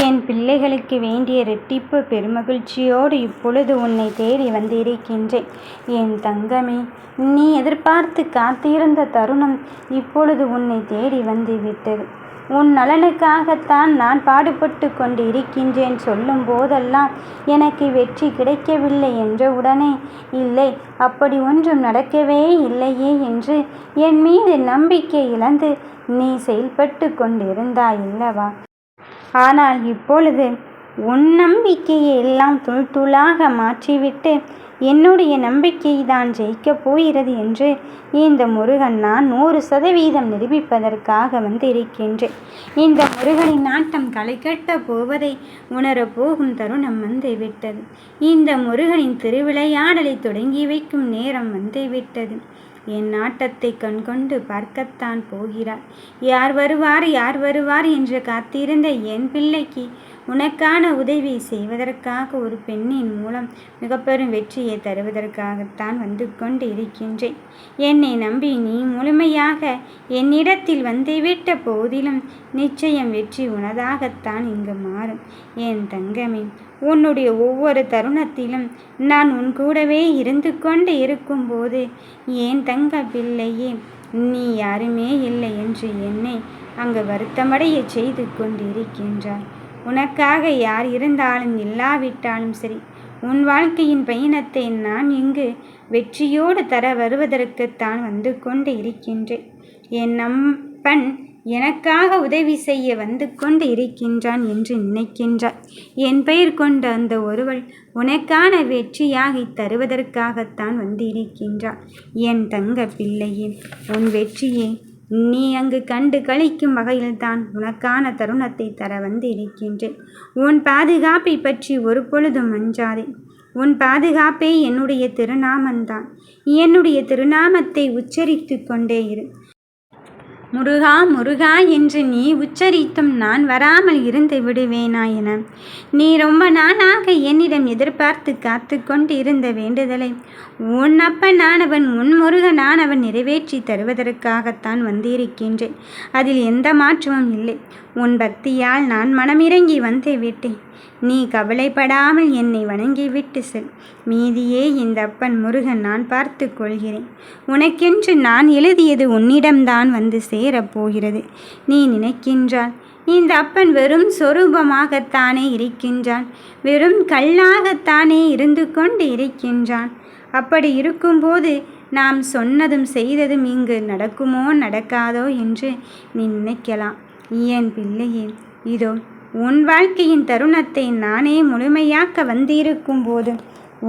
என் பிள்ளைகளுக்கு வேண்டிய இரட்டிப்பு பெருமகிழ்ச்சியோடு இப்பொழுது உன்னை தேடி வந்திருக்கின்றேன். என் தங்கமே, நீ எதிர்பார்த்து காத்திருந்த தருணம் இப்பொழுது உன்னை தேடி வந்து விட்டது. உன் நலனுக்காகத்தான் நான் பாடுபட்டு கொண்டு இருக்கின்றேன். சொல்லும் போதெல்லாம் எனக்கு வெற்றி கிடைக்கவில்லை என்றவுடனே, இல்லை, அப்படி ஒன்றும் நடக்கவே இல்லையே என்று என் மீது நம்பிக்கை இழந்து நீ செயல்பட்டு கொண்டிருந்தாயல்லவா? ஆனால் இப்பொழுது உன் நம்பிக்கையை எல்லாம் தூள் தூளாக மாற்றிவிட்டு என்னுடைய நம்பிக்கை தான் ஜெயிக்கப் போகிறது என்று இந்த முருகன் நான் 100% நிரூபிப்பதற்காக வந்திருக்கின்றேன். இந்த முருகனின் நாட்டம் களை கட்டப் போவதை உணரப்போகும் தருணம் வந்துவிட்டது. இந்த முருகனின் திருவிளையாடலை தொடங்கி வைக்கும் நேரம் வந்துவிட்டது. என் நாட்டத்தை கண்கொண்டு பார்க்கத்தான் போகிறார். யார் வருவார் யார் வருவார் என்று காத்திருந்த என் பிள்ளைக்கு உனக்கான உதவி செய்வதற்காக ஒரு பெண்ணின் மூலம் மிக பெரும் வெற்றியை தருவதற்காகத்தான் வந்து கொண்டு இருக்கின்றேன். என்னை நம்பி நீ முழுமையாக என்னிடத்தில் வந்துவிட்ட போதிலும் நிச்சயம் வெற்றி உனதாகத்தான் இங்கு மாறும். என் தங்கமே, உன்னுடைய ஒவ்வொரு தருணத்திலும் நான் உன் கூடவே இருந்து கொண்டு இருக்கும்போது என் தங்க பிள்ளையே, நீ யாருமே இல்லை என்று என்னை அங்கு வருத்தமடைய செய்து கொண்டிருக்கின்றாய். உனக்காக யார் இருந்தாலும் இல்லாவிட்டாலும் சரி, உன் வாழ்க்கையின் பயணத்தை நான் இங்கு வெற்றியோடு தர வருவதற்குத்தான் வந்து கொண்டு இருக்கின்றேன். என் நம்பன் எனக்காக உதவி செய்ய வந்து கொண்டு இருக்கின்றான் என்று நினைக்கின்றாய். என் பெயர் கொண்ட அந்த ஒருவள் உனக்கான வெற்றியாகி தருவதற்காகத்தான் வந்திருக்கின்றாள். என் தங்க பிள்ளையே, உன் வெற்றியை நீ அங்கு கண்டு கழிக்கும் வகையில்தான் உனக்கான தருணத்தை தர வந்து இருக்கின்றேன். உன் பாதுகாப்பை பற்றி ஒரு பொழுதும் அஞ்சாதே. உன் பாதுகாப்பே என்னுடைய திருநாமந்தான். என்னுடைய திருநாமத்தை உச்சரித்து கொண்டே இரு. முருகா முருகா என்று நீ உச்சரித்தும் நான் வராமல் இருந்து விடுவேனா என நீ ரொம்ப நாளாக என்னிடம் எதிர்பார்த்து காத்து கொண்டு இருந்த வேண்டுதலை உன் அப்பனானவன் உன் முருகனானவன் நிறைவேற்றி தருவதற்காகத்தான் வந்திருக்கின்றேன். அதில் எந்த மாற்றமும் இல்லை. உன் பக்தியால் நான் மனமிறங்கி வந்து விட்டேன். நீ கவலைப்படாமல் என்னை வணங்கிவிட்டு செல். மீதியே இந்த அப்பன் முருகன் நான் பார்த்து கொள்கிறேன். உனக்கென்று நான் எழுதியது உன்னிடம்தான் வந்து சேரப்போகிறது. நீ நினைக்கின்றால் இந்த அப்பன் வெறும் சொரூபமாகத்தானே இருக்கின்றான், வெறும் கல்லாகத்தானே இருந்து கொண்டு இருக்கின்றான். அப்படி இருக்கும்போது நாம் சொன்னதும் செய்ததும் இங்கு நடக்குமோ நடக்காதோ என்று நீ நினைக்கலாம். என் பிள்ளையே, இதோ உன் வாழ்க்கையின் தருணத்தை நானே முழுமையாக்க வந்திருக்கும் போது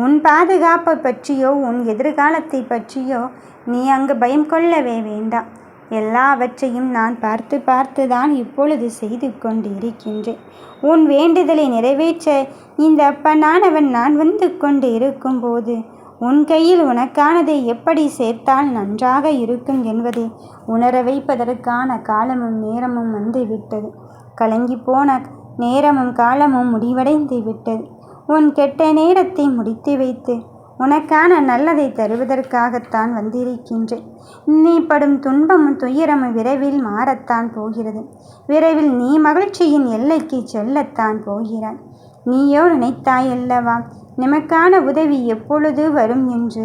உன் பாதுகாப்பை பற்றியோ உன் எதிர்காலத்தை பற்றியோ நீ அங்கு பயம் கொள்ளவே வேண்டாம். எல்லாவற்றையும் நான் பார்த்து தான் இப்பொழுது செய்து கொண்டு இருக்கின்றேன். உன் வேண்டுதலை நிறைவேற்ற இந்த அப்பனானவன் நான் வந்து கொண்டு இருக்கும்போது உன் கையில் உனக்கானதை எப்படி சேர்த்தால் நன்றாக இருக்கும் என்பதை உணர வைப்பதற்கான காலமும் நேரமும் வந்து விட்டது. கலங்கி போன நேரமும் காலமும் முடிவடைந்து விட்டது. உன் கெட்ட நேரத்தை முடித்து வைத்து உனக்கான நல்லதை தருவதற்காகத்தான் வந்திருக்கின்றேன். நீ படும் துன்பமும் துயரமும் விரைவில் மாறத்தான் போகிறது. விரைவில் நீ மகிழ்ச்சியின் எல்லைக்கு செல்லத்தான் போகிறாய். நீயோ நினைத்தாயல்லவா நமக்கான உதவி எப்பொழுது வரும் என்று.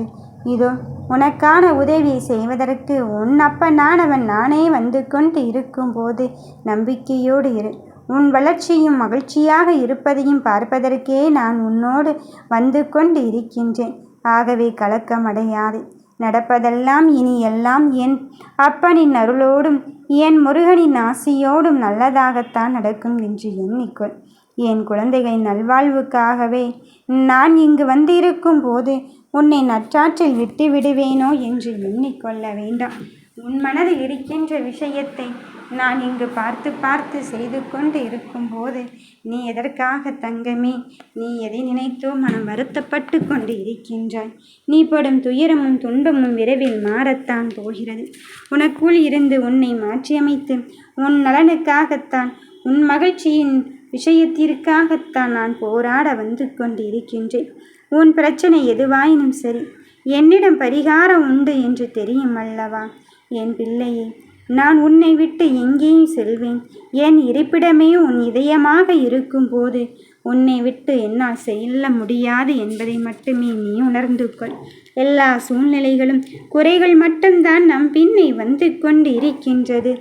இதோ உனக்கான உதவியை செய்வதற்கு உன் அப்பனானவன் நானே வந்து கொண்டு இருக்கும்போது நம்பிக்கையோடு இரு. உன் வளர்ச்சியும் மகிழ்ச்சியாக இருப்பதையும் பார்ப்பதற்கே நான் உன்னோடு வந்து கொண்டு இருக்கின்றேன். ஆகவே கலக்கமடையாதே. நடப்பதெல்லாம் இனி எல்லாம் என் அப்பனின் அருளோடும் என் முருகனின் ஆசியோடும் நல்லதாகத்தான் நடக்கும் என்று எண்ணிக்கொள். என் குழந்தைகளின் நல்வாழ்வுக்காகவே நான் இங்கு வந்திருக்கும் போது உன்னை நற்றாற்றில் விட்டு விடுவேனோ என்று எண்ணிக்கொள்ள வேண்டாம். உன் மனதில் இருக்கின்ற விஷயத்தை நான் இங்கு பார்த்து செய்து கொண்டு இருக்கும்போது நீ எதற்காக தங்கமே, நீ எதை நினைத்தோ மனம் வருத்தப்பட்டு கொண்டு இருக்கின்றாய். நீ படும் துயரமும் துன்பமும் விரைவில் மாறத்தான் போகிறது. உனக்குள் இருந்து உன்னை மாற்றியமைத்து உன் நலனுக்காகத்தான் உன் மகிழ்ச்சியின் விஷயத்திற்காகத்தான் நான் போராட வந்து கொண்டு இருக்கின்றேன். உன் பிரச்சனை எதுவாயினும் சரி, என்னிடம் பரிகாரம் உண்டு என்று தெரியும் அல்லவா? என் பிள்ளையே, நான் உன்னை விட்டு எங்கேயும் செல்வேன்? என் இருப்பிடமே உன் இதயமாக இருக்கும்போது உன்னை விட்டு என்னால் செல்ல முடியாது என்பதை மட்டுமே நீ உணர்ந்து கொள். எல்லா சூழ்நிலைகளும் குறைகள் மட்டும்தான் நம் பின்னே வந்து கொண்டு இருக்கின்றது.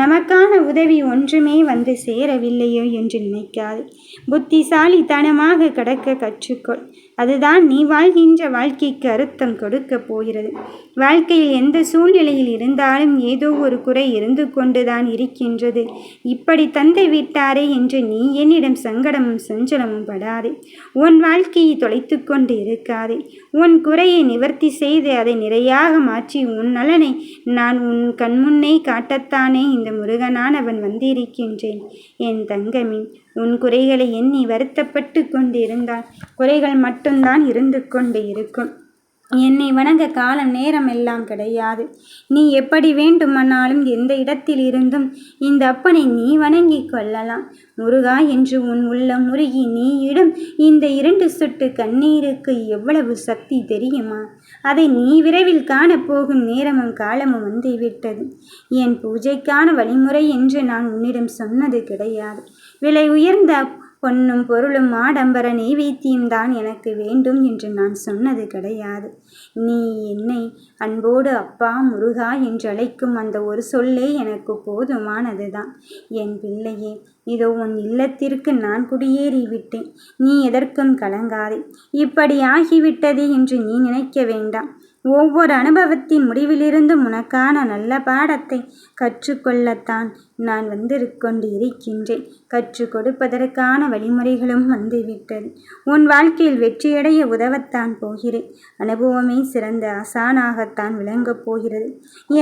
நமக்கான உதவி ஒன்றுமே வந்து சேரவில்லையோ என்று நினைக்காது. புத்திசாலித்தனமாக கடக்க கற்றுக்கொள். அதுதான் நீ வாழ்கின்ற வாழ்க்கைக்கு அர்த்தம் கொடுக்க போகிறது. வாழ்க்கையில் எந்த சூழ்நிலையில் இருந்தாலும் ஏதோ ஒரு குறை இருந்து கொண்டுதான் இருக்கின்றது. இப்படி தந்தை விட்டாரே என்று நீ என்னிடம் சங்கடமும் சஞ்சலமும் படாதே. உன் வாழ்க்கையை தொலைத்து கொண்டு இருக்காதே. உன் குறையை நிவர்த்தி செய்து அதை நிறையாக மாற்றி உன் நலனை நான் உன் கண்முன்னே காட்டத்தானே இந்த முருகனானவன் வந்திருக்கின்றேன். என் தங்கமே, உன் குறைகளை எண்ணி வருத்தப்பட்டு கொண்டு இருந்தால் குறைகள் மட்டும்தான் இருந்து கொண்டு இருக்கும். என்னை வணங்க காலம் நேரம் எல்லாம் கிடையாது. நீ எப்படி வேண்டுமானாலும் எந்த இடத்தில் இருந்தும் இந்த அப்பனை நீ வணங்கி கொள்ளலாம். முருகா என்று உன் உள்ளம் முருகி நீ இடும் இந்த 2 சொட்டு கண்ணீருக்கு எவ்வளவு சக்தி தெரியுமா? அதை நீ விரைவில் காணப்போகும் நேரமும் காலமும் வந்துவிட்டது. என் பூஜைக்கான வழிமுறை என்று நான் உன்னிடம் சொன்னது கிடையாது. விலை உயர்ந்த பொன்னும் பொருளும் ஆடம்பர நெய்வேத்தியம்தான் எனக்கு வேண்டும் என்று நான் சொன்னது கிடையாது. நீ என்னை அன்போடு அப்பா முருகா என்று அழைக்கும் அந்த ஒரு சொல்லே எனக்கு போதுமானதுதான். என் பிள்ளையே, இதோ உன் இல்லத்திற்கு நான் குடியேறி விட்டேன். நீ எதற்கும் கலங்காதே. இப்படி ஆகிவிட்டதே என்று நீ நினைக்க வேண்டாம். ஒவ்வொரு அனுபவத்தின் முடிவிலிருந்தும் உனக்கான நல்ல பாடத்தை கற்றுக்கொள்ளத்தான் நான் கொண்டு இருக்கின்றேன். கற்றுக் கொடுப்பதற்கான வழிமுறைகளும் வந்துவிட்டது. உன் வாழ்க்கையில் வெற்றியடைய உதவத்தான் போகிறேன். அனுபவமே சிறந்த ஆசானாகத்தான் விளங்கப் போகிறது.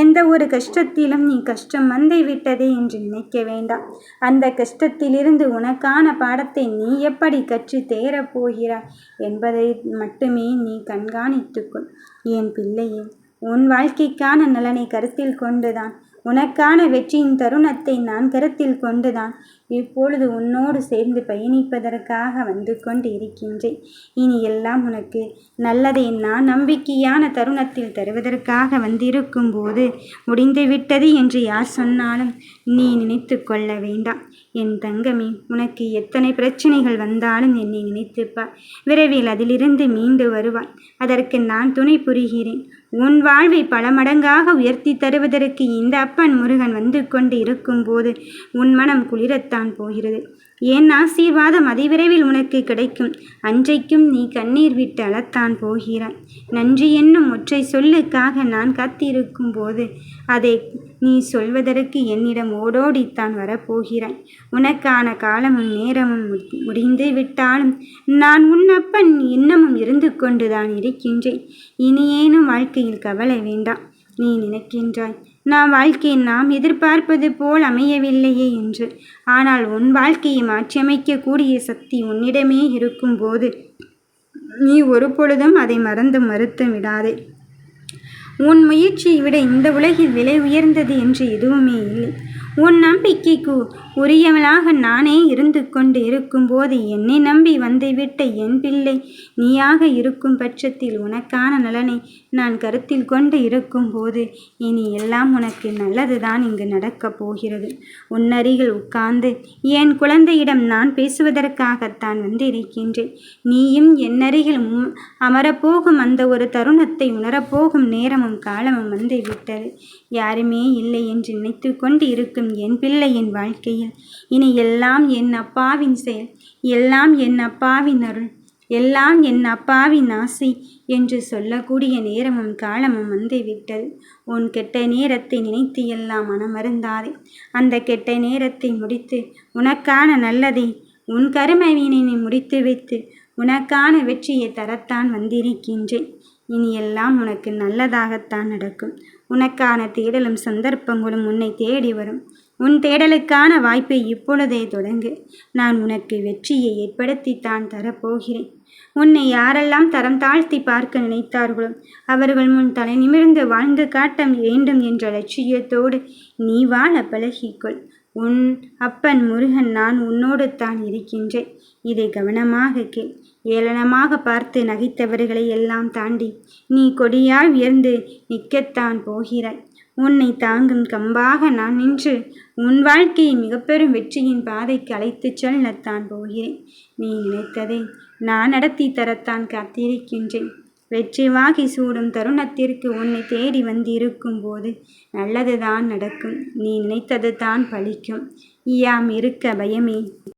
எந்த ஒரு கஷ்டத்திலும் நீ கஷ்டம் வந்துவிட்டதே என்று நினைக்க வேண்டாம். அந்த கஷ்டத்திலிருந்து உனக்கான பாடத்தை நீ எப்படி கற்று தேரப் போகிறாய் என்பதை மட்டுமே நீ கண்காணித்துக்கொள். என் பிள்ளையே, உன் வாழ்க்கைக்கான நலனை கருத்தில் கொண்டுதான், உனக்கான வெற்றியின் தருணத்தை நான் கருத்தில் கொண்டுதான் இப்பொழுது உன்னோடு சேர்ந்து பயணிப்பதற்காக வந்து கொண்டு இருக்கின்றேன். இனி எல்லாம் உனக்கு நல்லதை நான் நம்பிக்கையான தருணத்தில் தருவதற்காக வந்திருக்கும் போது முடிந்துவிட்டது என்று யார் சொன்னாலும் நீ நினைத்து கொள்ள வேண்டாம். என் தங்கமே, உனக்கு எத்தனை பிரச்சனைகள் வந்தாலும் என்னை நினைத்துப்பார். விரைவில் அதிலிருந்து மீண்டு வருவாய். அதற்கு நான் துணை புரிகிறேன். உன் வாழ்வை பல மடங்காக உயர்த்தி தருவதற்கு இந்த அப்பன் முருகன் வந்து கொண்டு இருக்கும்போது உன் மனம் குளிரத்தான் போகிறது. என் ஆசீர்வாதம் அதிவிரைவில் உனக்கு கிடைக்கும். அன்றைக்கும் நீ கண்ணீர் விட்டு அழத்தான் போகிறாய். நன்றி என்னும் ஒற்றை சொல்லுக்காக நான் காத்திருக்கும் போது அதை நீ சொல்வதற்கு என்னிடம் ஓடோடித்தான் வரப்போகிறாய். உனக்கான காலமும் நேரமும் முடிந்து விட்டாலும் நான் உன் அப்பன் இன்னமும் இருந்து கொண்டுதான் இருக்கின்றேன். இனியேனும் வாழ்க்கையில் கவலை வேண்டாம். நீ நினைக்கின்றாய், நாம் எதிர்பார்ப்பது போல் அமையவில்லையே என்று. ஆனால் உன் வாழ்க்கையை மாற்றியமைக்கக்கூடிய சக்தி உன்னிடமே இருக்கும்போது நீ ஒரு பொழுதும் அதை மறுத்து விடாதே. உன் முயற்சியை விட இந்த உலகில் விலை உயர்ந்தது என்று எதுவுமே இல்லை. உன் நம்பிக்கைக்கு உரியவளாக நானே இருந்து கொண்டு இருக்கும்போது என்னை நம்பி வந்துவிட்ட என் பிள்ளை நீயாக இருக்கும் பட்சத்தில் உனக்கான நலனை நான் கருத்தில் கொண்டு இருக்கும்போது இனி எல்லாம் உனக்கு நல்லதுதான் இங்கு நடக்கப் போகிறது. உன்னருகில் உட்கார்ந்து என் குழந்தையிடம் நான் பேசுவதற்காகத்தான் வந்திருக்கின்றேன். நீயும் என் அருகில் அமரப்போகும் அந்த ஒரு தருணத்தை உணரப்போகும் நேரமும் காலமும் வந்துவிட்டது. யாருமே இல்லை என்று நினைத்து கொண்டு இருக்கும் என் பிள்ளையின் வாழ்க்கையில் இனி எல்லாம் என் அப்பாவின் செயல், எல்லாம் என் அப்பாவின் அருள், எல்லாம் என் அப்பாவின் ஆசை என்று சொல்லக்கூடிய நேரமும் காலமும் வந்துவிட்டது. உன் கெட்ட நேரத்தை நினைத்து எல்லாம் மனமருந்தாதே. அந்த கெட்ட நேரத்தை முடித்து உனக்கான நல்லதை உன் கருமவினை முடித்து வைத்து உனக்கான வெற்றியை தரத்தான் வந்திருக்கின்றேன். இனி எல்லாம் உனக்கு நல்லதாகத்தான் நடக்கும். உனக்கான தேடலும் சந்தர்ப்பங்களும் உன்னை தேடி வரும். உன் தேடலுக்கான வாய்ப்பை இப்பொழுதே தொடங்கு. நான் உனக்கு வெற்றியை ஏற்படுத்தித்தான் தரப்போகிறேன். உன்னை யாரெல்லாம் தரம் தாழ்த்தி பார்க்க நினைத்தார்களோ அவர்கள் முன் தலை நிமிர்ந்து வாழ்ந்து காட்ட வேண்டும் என்ற லட்சியத்தோடு நீ வாழ பழகிக்கொள். உன் அப்பன் முருகன் நான் உன்னோடு தான் இருக்கின்றேன். இதை கவனமாக கேள். ஏளனமாக பார்த்து நகைத்தவர்களை எல்லாம் தாண்டி நீ கொடியாய் உயர்ந்து நிற்கத்தான் போகிறாய். உன்னை தாங்கும் கம்பாக நான் நின்று உன் வாழ்க்கையை மிக பெரும் வெற்றியின் பாதைக்கு அழைத்துச் செல்லத்தான் போகிறேன். நீ நினைத்ததை நான் நடத்தி தரத்தான் காத்திருக்கின்றேன். வெற்றி வாகை சூடும் தருணத்திற்கு உன்னை தேடி வந்திருக்கும் போது நல்லதுதான் நடக்கும். நீ நினைத்தது தான் பலிக்கும். யாம் இருக்க பயமே